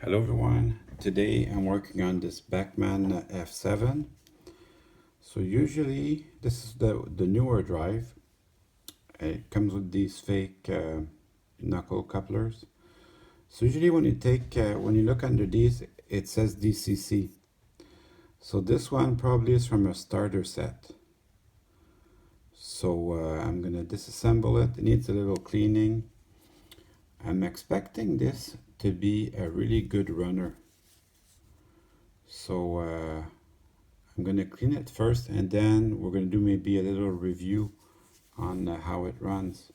Hello everyone, today I'm working on this Bachman F7. So usually this is the newer drive. It comes with these fake knuckle couplers. So usually when you look under these, it says DCC. So this one probably is from a starter set. So I'm gonna disassemble it. It needs a little cleaning. I'm expecting this to be a really good runner. So I'm going to clean it first, and then we're going to do maybe a little review on how it runs.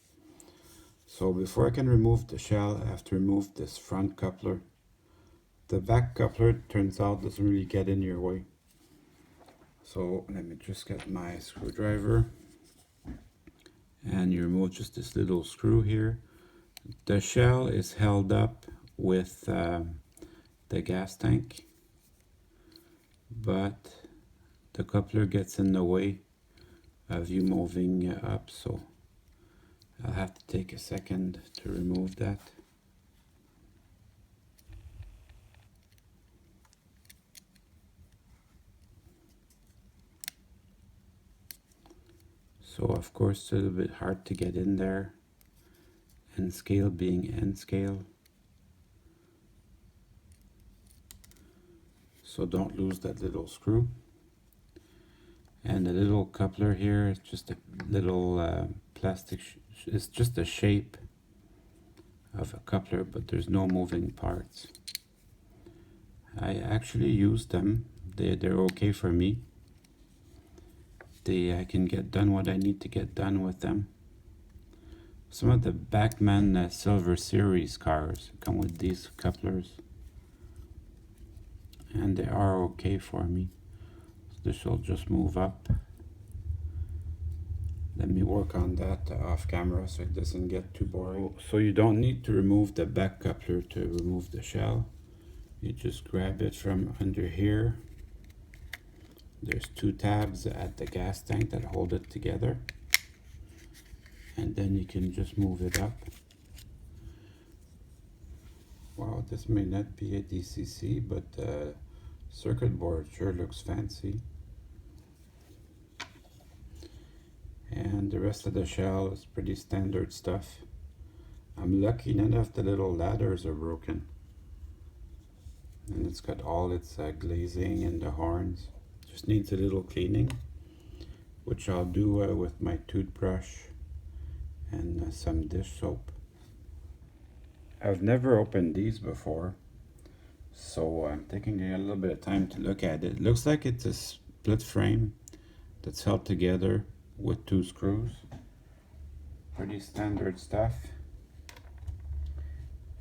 So before I can remove the shell, I have to remove this front coupler. The back coupler, turns out, doesn't really get in your way. So let me just get my screwdriver, and you remove just this little screw here. The shell is held up with the gas tank, but the coupler gets in the way of you moving up, so I'll have to take a second to remove that. So of course it's a little bit hard to get in there, N scale being N scale. So don't lose that little screw. And the little coupler here is just a little plastic, it's just a shape of a coupler, but there's no moving parts. I actually use them, they're okay for me. I can get done what I need to get done with them. Some of the Bachmann Silver Series cars come with these couplers, and they are okay for me. So this will just move up. Let me work on that off camera so it doesn't get too boring. So you don't need to remove the back coupler to remove the shell. You just grab it from under here. There's two tabs at the gas tank that hold it together, and then you can just move it up. Wow, this may not be a DCC, but the circuit board sure looks fancy. And the rest of the shell is pretty standard stuff. I'm lucky none of the little ladders are broken. And it's got all its glazing and the horns. Just needs a little cleaning, which I'll do with my toothbrush and some dish soap. I've never opened these before, so I'm taking a little bit of time to look at it. It looks like it's a split frame that's held together with two screws. Pretty standard stuff.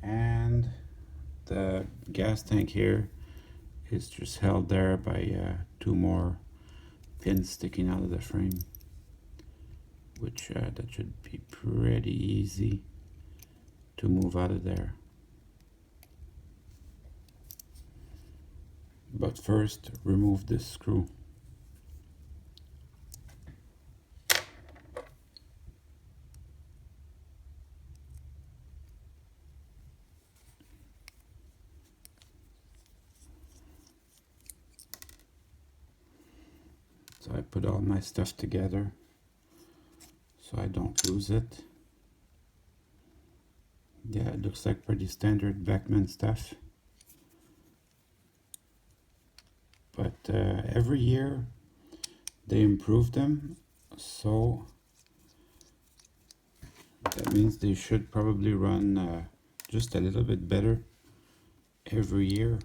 And the gas tank here is just held there by two more pins sticking out of the frame, which that should be pretty easy to move out of there. But first, remove this screw. So I put all my stuff together so I don't lose it. Yeah, it looks like pretty standard Bachmann stuff. But every year they improve them, so that means they should probably run just a little bit better every year.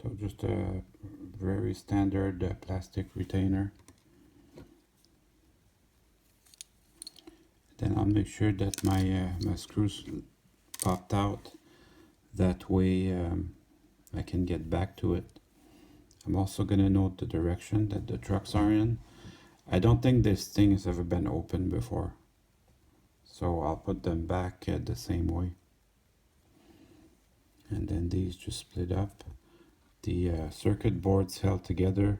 So just a very standard plastic retainer. Then I'll make sure that my screws popped out. That way I can get back to it. I'm also going to note the direction that the trucks are in. I don't think this thing has ever been opened before. So I'll put them back the same way. And then these just split up. The circuit board's held together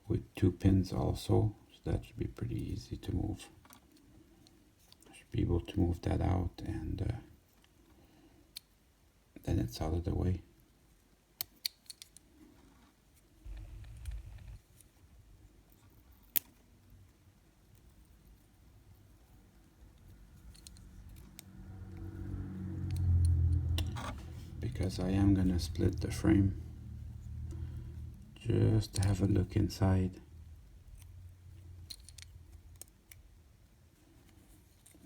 with 2 pins also, so that should be pretty easy to move. I should be able to move that out, and then it's out of the way. Because I am gonna split the frame just to have a look inside.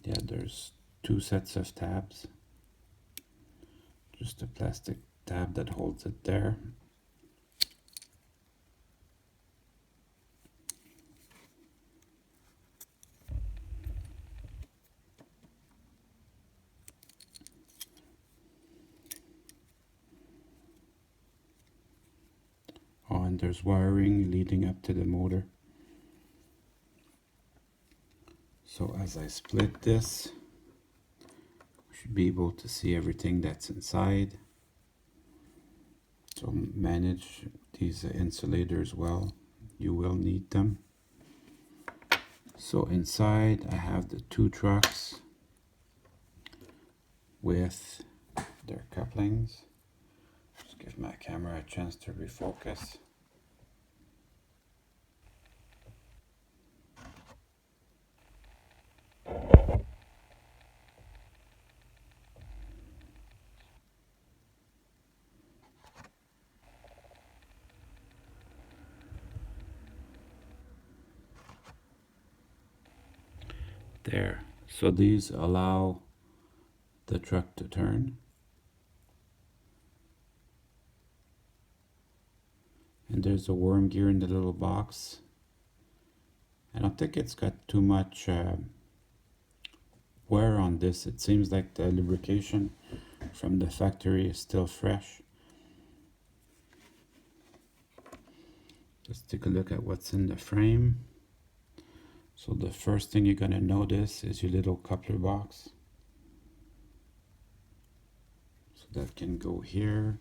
Yeah, there's 2 sets of tabs. Just a plastic tab that holds it there. Oh, and there's wiring leading up to the motor. So as I split this, I should be able to see everything that's inside. So manage these insulators well. You will need them. So inside I have the 2 trucks with their couplings. Just give my camera a chance to refocus. There. So these allow the truck to turn. And there's a worm gear in the little box. I don't think it's got too much wear on this. It seems like the lubrication from the factory is still fresh. Let's take a look at what's in the frame. So the first thing you're going to notice is your little coupler box. So that can go here,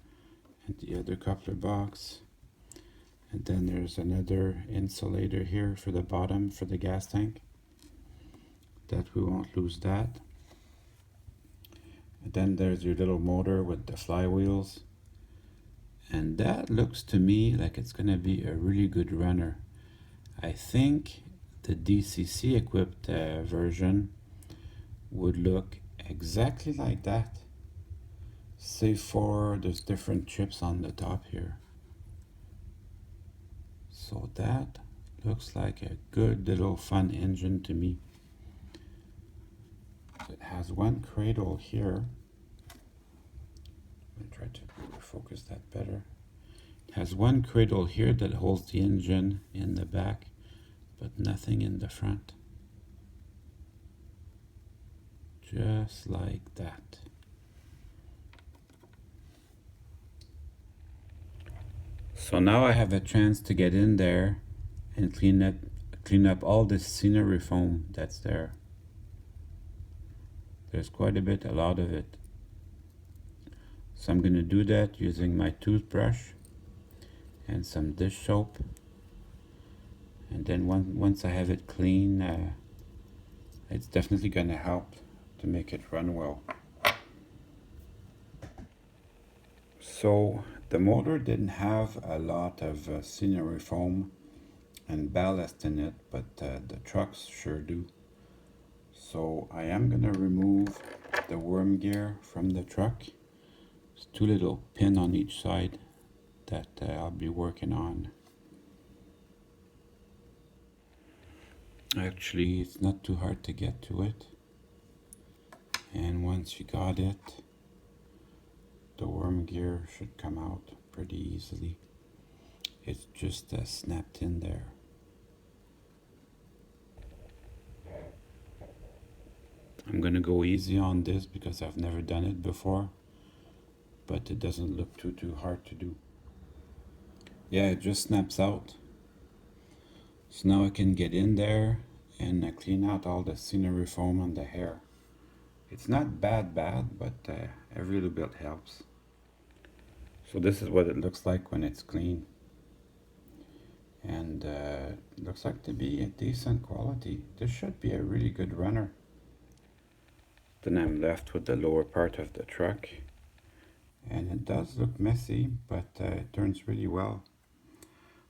and the other coupler box. And then there's another insulator here for the bottom for the gas tank. That we won't lose that. And then there's your little motor with the flywheels. And that looks to me like it's going to be a really good runner. I think the DCC equipped version would look exactly like that, save for there's different chips on the top here. So that looks like a good little fun engine to me. So it has 1 cradle here. Let me try to focus that better. It has 1 cradle here that holds the engine in the back, but nothing in the front. Just like that. So now I have a chance to get in there and clean up all this scenery foam that's there. There's quite a lot of it. So I'm going to do that using my toothbrush and some dish soap. And then once I have it clean, it's definitely going to help to make it run well. So the motor didn't have a lot of scenery foam and ballast in it, but the trucks sure do. So I am going to remove the worm gear from the truck. There's 2 little pins on each side that I'll be working on. Actually, it's not too hard to get to it. And once you got it, the worm gear should come out pretty easily. It's just snapped in there. I'm gonna go easy on this because I've never done it before, but it doesn't look too hard to do. Yeah, it just snaps out. So now I can get in there and clean out all the scenery foam on the hair. It's not bad, but every little bit helps. So this is what it looks like when it's clean. And it looks like to be a decent quality. This should be a really good runner. Then I'm left with the lower part of the truck. And it does look messy, but it turns really well.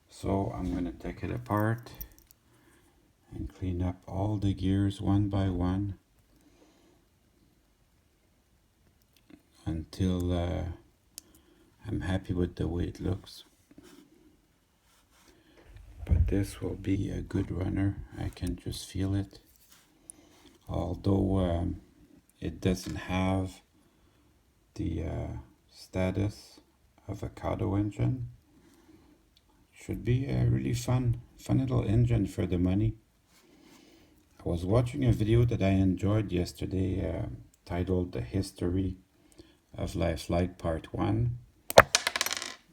So I'm going to take it apart and clean up all the gears one by one until I'm happy with the way it looks. But this will be a good runner. I can just feel it. Although it doesn't have the status of a Kato engine. Should be a really fun little engine for the money. I was watching a video that I enjoyed yesterday titled The History of Life Like Part 1.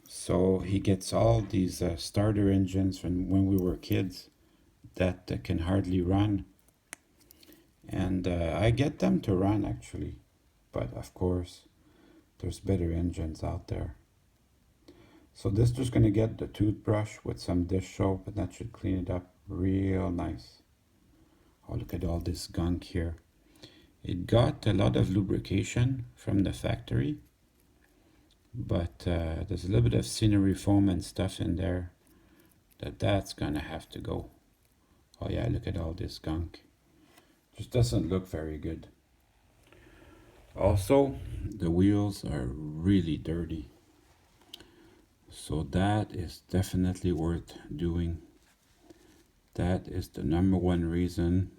So he gets all these starter engines from when we were kids that can hardly run. And I get them to run actually. But of course, there's better engines out there. So this just going to get the toothbrush with some dish soap, and that should clean it up real nice. Oh, look at all this gunk here. It got a lot of lubrication from the factory, but there's a little bit of scenery foam and stuff in there that's going to have to go. Oh yeah, look at all this gunk. Just doesn't look very good. Also, the wheels are really dirty. So that is definitely worth doing. That is the number one reason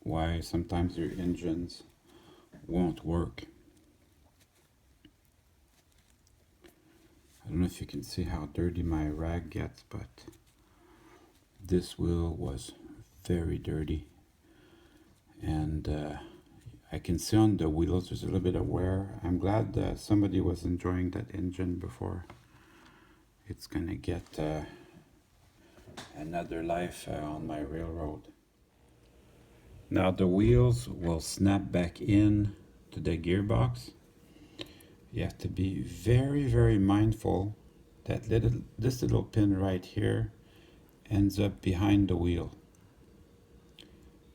why sometimes your engines won't work. I don't know if you can see how dirty my rag gets, but this wheel was very dirty. And I can see on the wheels there's a little bit of wear. I'm glad that somebody was enjoying that engine before it's gonna get another life on my railroad. Now the wheels will snap back in to the gearbox. You have to be very mindful that this little pin right here ends up behind the wheel.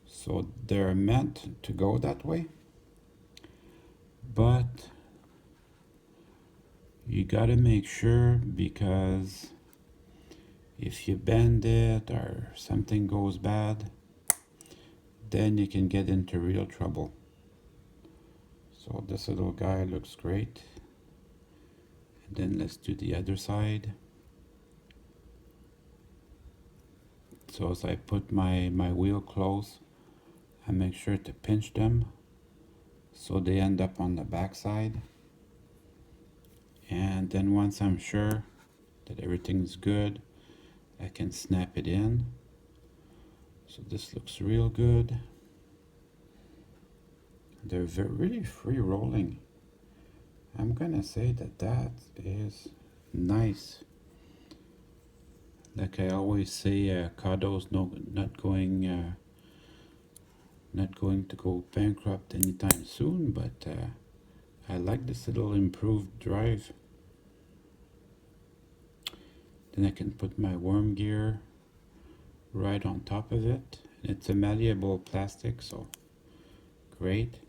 So they're meant to go that way, but you gotta make sure, because if you bend it or something goes bad, then you can get into real trouble. So this little guy looks great. And then let's do the other side. So as I put my wheel close, I make sure to pinch them so they end up on the back side. And then once I'm sure that everything's good, I can snap it in. So this looks real good. They're really free rolling. I'm gonna say that is nice. Like I always say, Kado's not going to go bankrupt anytime soon, but I like this little improved drive. Then I can put my worm gear right on top of it. It's a malleable plastic, so great.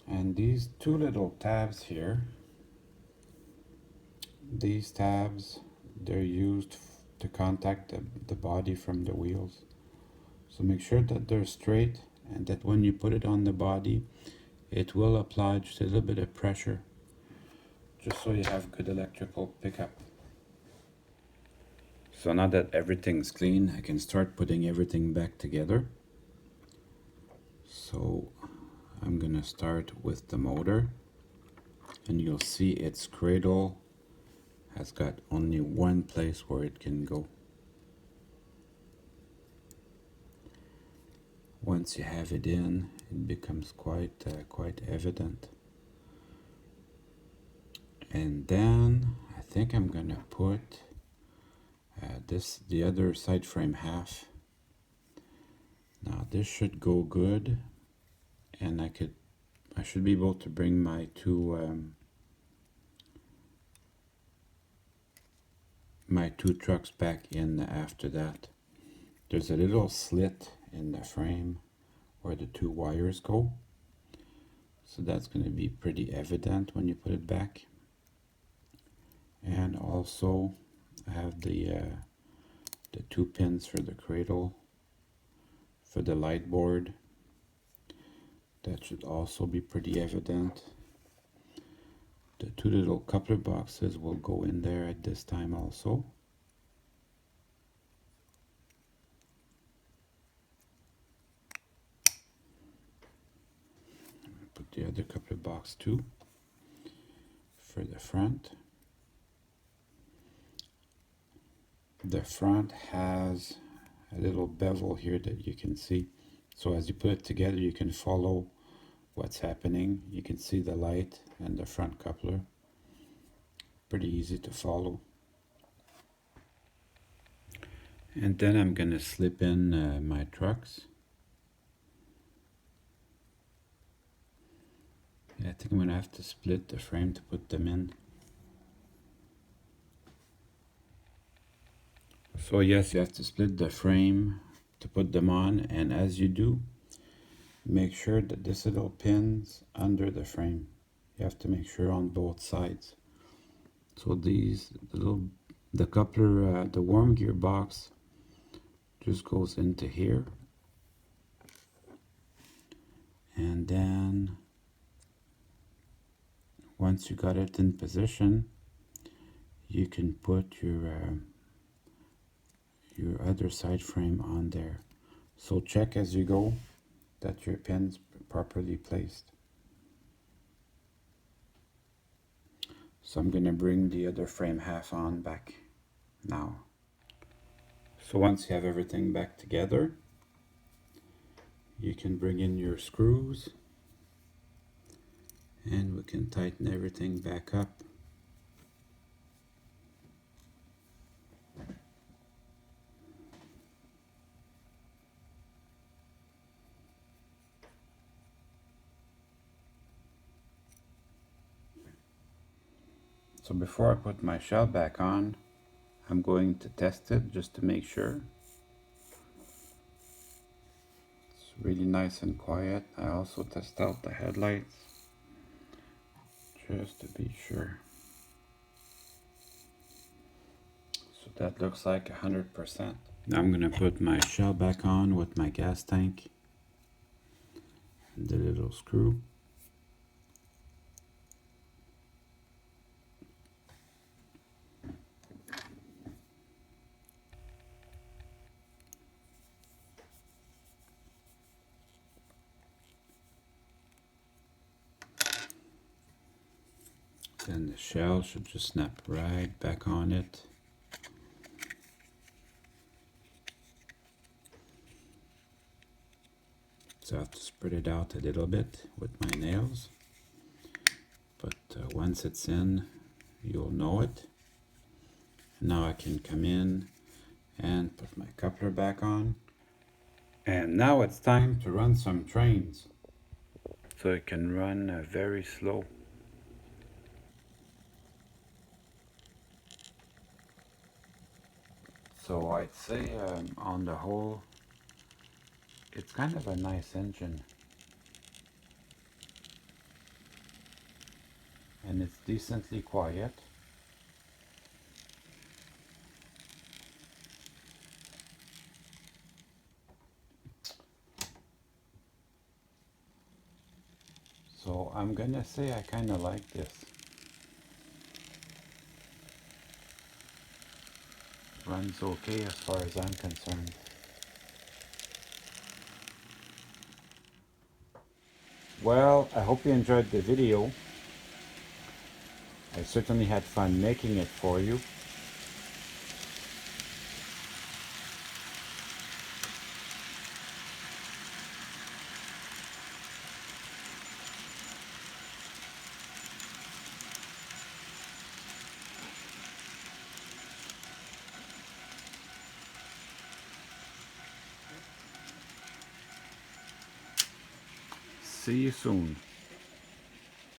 And these two little tabs here, these tabs, they're used to contact the body from the wheels. So make sure that they're straight, and that when you put it on the body, it will apply just a little bit of pressure, just so you have good electrical pickup. So now that everything's clean, I can start putting everything back together. So I'm gonna start with the motor, and you'll see its cradle has got only one place where it can go. Once you have it in, it becomes quite evident. And then I think I'm gonna put the other side frame half. Now this should go good, and I should be able to bring my two trucks back in after that. There's a little slit in the frame where the two wires go, so that's going to be pretty evident when you put it back. And also I have the two pins for the cradle for the light board. That should also be pretty evident. The two little coupler boxes will go in there at this time also. Put the other coupler box too for the front. The front has a little bevel here that you can see. So as you put it together, you can follow what's happening. You can see the light and the front coupler. Pretty easy to follow. And then I'm going to slip in my trucks. I think I'm going to have to split the frame to put them in. So yes, you have to split the frame to put them on, and as you do, make sure that this little pin's under the frame. You have to make sure on both sides. So the coupler, the worm gear box just goes into here. And then once you got it in position, you can put your other side frame on there. So check as you go that your pin's properly placed. So I'm going to bring the other frame half on back now. So once you have everything back together, you can bring in your screws and we can tighten everything back up. So before I put my shell back on, I'm going to test it just to make sure. It's really nice and quiet. I also test out the headlights just to be sure. So that looks like 100%. Now I'm going to put my shell back on with my gas tank and the little screw. Then the shell should just snap right back on it. So I have to spread it out a little bit with my nails. But once it's in, you'll know it. Now I can come in and put my coupler back on. And now it's time to run some trains. So it can run very slow. So I'd say on the whole, it's kind of a nice engine. And it's decently quiet. So I'm gonna say I kind of like this. Runs okay as far as I'm concerned. Well, I hope you enjoyed the video. I certainly had fun making it for you. See you soon.